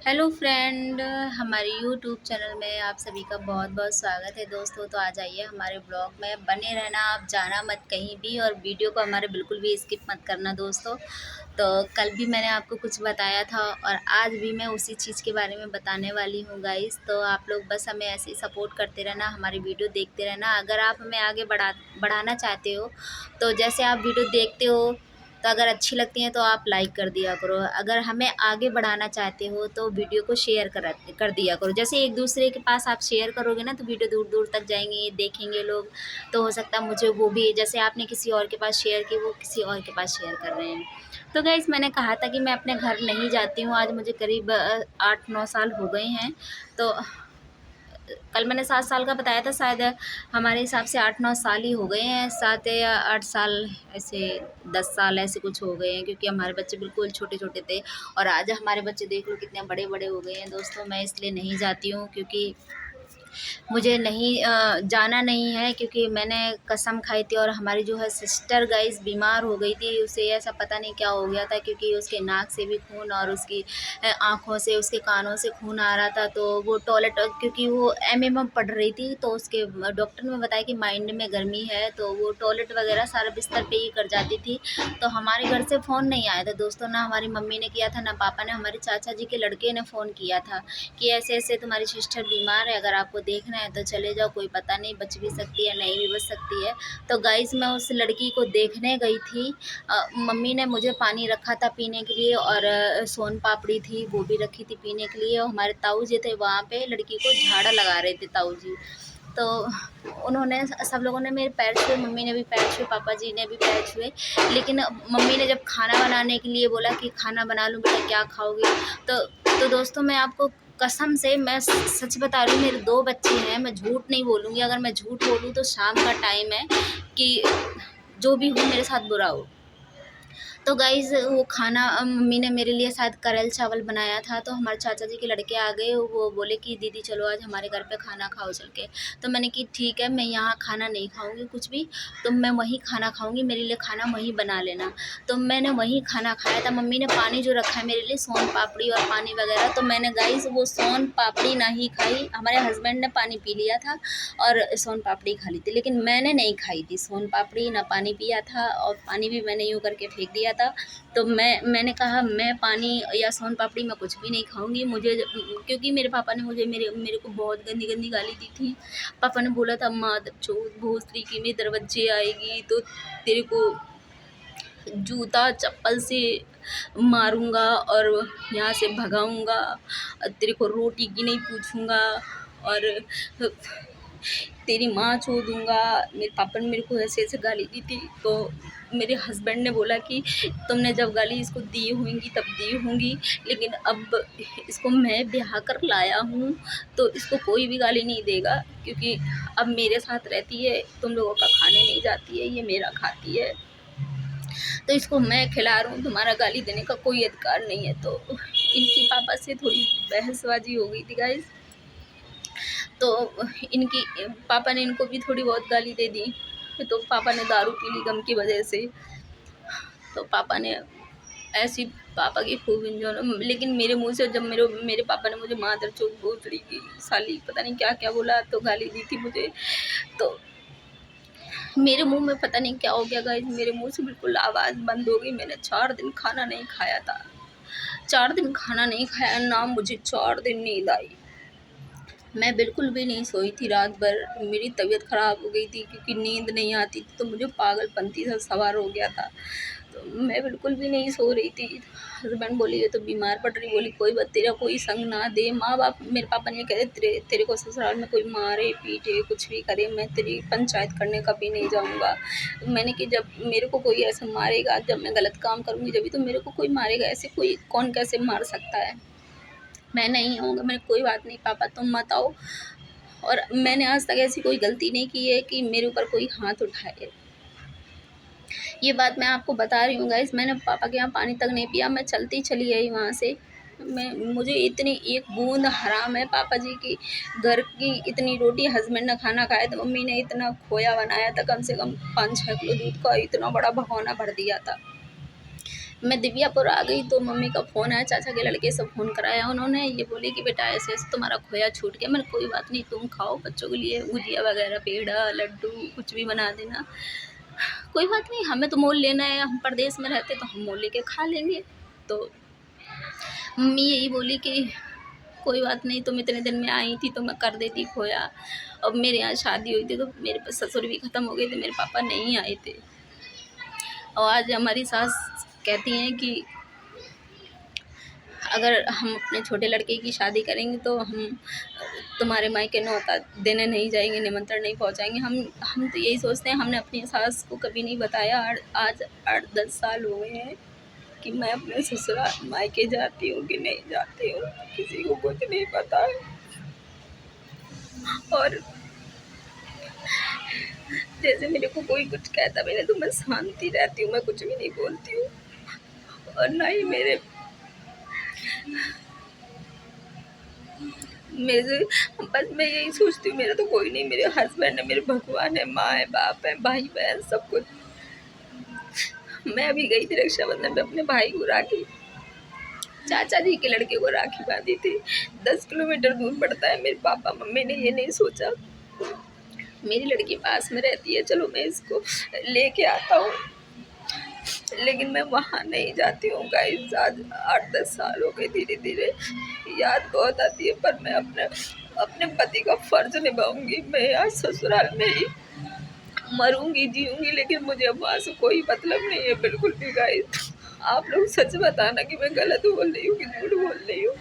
Hello friend, हमारे YouTube channel में आप सभी का बहुत बहुत स्वागत है दोस्तों। तो आ जाइए हमारे ब्लॉग में, बने रहना, आप जाना मत कहीं भी और वीडियो को हमारे बिल्कुल भी स्किप मत करना दोस्तों। तो कल भी मैंने आपको कुछ बताया था और आज भी मैं उसी चीज़ के बारे में बताने वाली हूँ गाइस। तो आप लोग बस हमें ऐसे ही सपोर्ट करते रहना, हमारी वीडियो देखते रहना। अगर आप हमें आगे बढ़ाना चाहते हो तो जैसे आप वीडियो देखते हो तो अगर अच्छी लगती हैं तो आप लाइक कर दिया करो। अगर हमें आगे बढ़ाना चाहते हो तो वीडियो को शेयर कर दिया करो। जैसे एक दूसरे के पास आप शेयर करोगे ना तो वीडियो दूर दूर तक जाएंगे, देखेंगे लोग। तो हो सकता है मुझे वो भी, जैसे आपने किसी और के पास शेयर की, वो किसी और के पास शेयर कर रहे हैं। तो गाइस, मैंने कहा था कि मैं अपने घर नहीं जाती हूँ। आज मुझे करीब 8-9 साल हो गए हैं। तो कल मैंने 7 साल का बताया था, शायद हमारे हिसाब से 8-9 साल ही हो गए हैं, 7 या 8 साल ऐसे, 10 साल ऐसे कुछ हो गए हैं, क्योंकि हमारे बच्चे बिल्कुल छोटे छोटे थे। और आज हमारे बच्चे देख लो कितने बड़े बड़े हो गए हैं दोस्तों। मैं इसलिए नहीं जाती हूँ क्योंकि मुझे नहीं जाना नहीं है, क्योंकि मैंने कसम खाई थी। और हमारी जो है सिस्टर गाइस बीमार हो गई थी, उसे ऐसा पता नहीं क्या हो गया था, क्योंकि उसके नाक से भी खून और उसकी आँखों से, उसके कानों से खून आ रहा था। तो वो टॉयलेट, क्योंकि वो एमए में पढ़ रही थी, तो उसके डॉक्टर ने बताया कि माइंड में गर्मी है, तो वो टॉयलेट वगैरह सारा बिस्तर पे ही कर जाती थी। तो हमारे घर से फ़ोन नहीं आया था दोस्तों, ना हमारी मम्मी ने किया था, ना पापा ने। हमारे चाचा जी के लड़के ने फ़ोन किया था कि ऐसे ऐसे तुम्हारी सिस्टर बीमार है, अगर आपको देखना है तो चले जाओ, कोई पता नहीं, बच भी सकती है, नहीं भी बच सकती है। तो गाइस, मैं उस लड़की को देखने गई थी। मम्मी ने मुझे पानी रखा था पीने के लिए, और सोन पापड़ी थी वो भी रखी थी पीने के लिए। और हमारे ताऊ जी थे वहाँ पे, लड़की को झाड़ा लगा रहे थे ताऊ जी। तो उन्होंने, सब लोगों ने मेरे पैर छुए, मम्मी ने भी पैर छुए, पापा जी ने भी पैर छुए। लेकिन मम्मी ने जब खाना बनाने के लिए बोला कि खाना बना लूँ बेटा, क्या खाओगे? तो दोस्तों, मैं आपको कसम से, मैं सच बता रही हूँ, मेरे 2 बच्चे हैं, मैं झूठ नहीं बोलूँगी। अगर मैं झूठ बोलूँ तो शाम का टाइम है, कि जो भी हो मेरे साथ बुरा हो। तो गाइज़, वो खाना मम्मी ने मेरे लिए शायद करेल चावल बनाया था। तो हमारे चाचा जी के लड़के आ गए, वो बोले कि दीदी चलो आज हमारे घर पे खाना खाओ चल के। तो मैंने कि ठीक है, मैं यहाँ खाना नहीं खाऊंगी कुछ भी, तो मैं वहीं खाना खाऊंगी, मेरे लिए खाना वहीं बना लेना। तो मैंने वहीं खाना खाया था। मम्मी ने पानी जो रखा है मेरे लिए, सोन पापड़ी और पानी वगैरह, तो मैंने गाइज़ वो सोन पापड़ी ना ही खाई। हमारे हस्बैंड ने पानी पी लिया था और सोन पापड़ी खा ली थी, लेकिन मैंने नहीं खाई थी सोन पापड़ी, ना पानी पिया था, और पानी भी मैंने यूँ करके फेंक दिया था। तो मैंने कहा मैं पानी या सोन पापड़ी मैं कुछ भी नहीं खाऊंगी। मुझे, क्योंकि मेरे पापा ने मुझे, मेरे को बहुत गंदी गंदी गाली दी थी। पापा ने बोला था, मादरचोद भोसड़ी की में दरवाजे आएगी तो तेरे को जूता चप्पल से मारूंगा और यहाँ से भगाऊंगा, तेरे को रोटी की नहीं पूछूंगा, और तेरी माँ छू दूंगा। मेरे पापा ने मेरे को ऐसे ऐसे गाली दी थी। तो मेरे हस्बैंड ने बोला कि तुमने जब गाली इसको दी होंगी तब दी होंगी, लेकिन अब इसको मैं ब्याह कर लाया हूँ तो इसको कोई भी गाली नहीं देगा, क्योंकि अब मेरे साथ रहती है, तुम लोगों का खाने नहीं जाती है, ये मेरा खाती है, तो इसको मैं खिला रहा हूँ, तुम्हारा गाली देने का कोई अधिकार नहीं है। तो इनकी पापा से थोड़ी बहसबाजी हो गई थी गाइस। तो इनकी पापा ने इनको भी थोड़ी बहुत गाली दे दी। तो पापा ने दारू पी ली गम की वजह से। तो पापा ने ऐसी, पापा की खूब इंजॉय, लेकिन मेरे मुंह से जब मेरे पापा ने मुझे मादरचोद भोसड़ी की साली पता नहीं क्या क्या बोला, तो गाली दी थी मुझे। तो मेरे मुंह में पता नहीं क्या हो गया गाइस, मेरे मुंह से बिल्कुल आवाज़ बंद हो गई। मैंने 4 दिन खाना नहीं खाया था, 4 दिन खाना नहीं खाया ना, मुझे 4 दिन नींद आई। मैं बिल्कुल भी नहीं सोई थी रात भर। मेरी तबीयत ख़राब हो गई थी, क्योंकि नींद नहीं आती थी, तो मुझे पागलपंती सा सवार हो गया था। तो मैं बिल्कुल भी नहीं सो रही थी। हस्बैंड बोले ये तो बीमार पड़ रही। बोली कोई बात, तेरा कोई संग ना दे माँ बाप। मेरे पापा ने कहे तेरे को ससुराल में कोई मारे पीटे कुछ भी करे, मैं तेरी पंचायत करने कभी नहीं जाऊँगा। मैंने कि जब मेरे को कोई ऐसे मारेगा, जब मैं गलत काम करूँगी जब भी तो मेरे को कोई मारेगा, ऐसे कोई कौन कैसे मार सकता है? मैं नहीं आऊँगा। मैंने कोई बात नहीं पापा, तुम मत आओ। और मैंने आज तक ऐसी कोई गलती नहीं की है कि मेरे ऊपर कोई हाथ उठाए। ये बात मैं आपको बता रही हूँ गाइस। मैंने पापा के यहाँ पानी तक नहीं पिया, मैं चलती चली आई वहाँ से। मुझे इतनी एक बूंद हराम है पापा जी की घर की इतनी रोटी। हस्बैंड ने खाना खाया तो मम्मी ने इतना खोया बनाया था, कम से कम 5-6 किलो दूध का इतना बड़ा भगोना भर दिया था। मैं दिव्यापुर आ गई तो मम्मी का फ़ोन आया, चाचा के लड़के से फ़ोन कराया उन्होंने। ये बोली कि बेटा ऐसे-ऐसे तुम्हारा खोया छूट गया। मैंने कोई बात नहीं, तुम खाओ बच्चों के लिए गुजिया वगैरह, पेड़ा, लड्डू कुछ भी बना देना। कोई बात नहीं, हमें तो मोल लेना है, हम परदेश में रहते तो हम मोल लेके खा लेंगे। तो मम्मी यही बोली कि कोई बात नहीं, तुम इतने दिन में आई थी तो मैं कर देती खोया। अब मेरे यहाँ शादी हुई थी तो मेरे ससुर भी ख़त्म हो गए थे, मेरे पापा नहीं आए थे। और आज हमारी सास कहती हैं कि अगर हम अपने छोटे लड़के की शादी करेंगे तो हम तुम्हारे मायके न्योता देने नहीं जाएंगे, निमंत्रण नहीं पहुंचाएंगे। हम तो यही सोचते हैं, हमने अपनी सास को कभी नहीं बताया। आज 8-10 साल हो गए हैं कि मैं अपने ससुराल मायके जाती हूँ कि नहीं जाती हूँ, किसी को कुछ नहीं पता है। और जैसे मेरे को कोई कुछ कहता भी नहीं तो मैं शांति रहती हूँ, मैं कुछ भी नहीं बोलती हूँ। और ना ही मेरे बस मैं यही सोचती हूँ, मेरा तो कोई नहीं, मेरे हस्बैंड है, मेरे भगवान है, माँ है, बाप है, भाई बहन सब कुछ। मैं अभी गई थी रक्षाबंधन पे अपने भाई को राखी, चाचा जी के लड़के को राखी बांधी थी। 10 किलोमीटर दूर पड़ता है। मेरे पापा मम्मी ने ये नहीं सोचा, मेरी लड़की पास में रहती है, चलो मैं इसको लेके आता हूँ, लेकिन मैं वहाँ नहीं जाती हूँ गाइस। आज 8-10 साल हो गए, धीरे धीरे याद बहुत आती है, पर मैं अपने अपने पति का फर्ज निभाऊंगी। मैं आज ससुराल में ही मरूंगी जीऊंगी, लेकिन मुझे अब वहाँ से कोई मतलब नहीं है बिल्कुल भी गाइस। आप लोग सच बताना कि मैं गलत बोल रही हूँ कि झूठ बोल रही हूँ।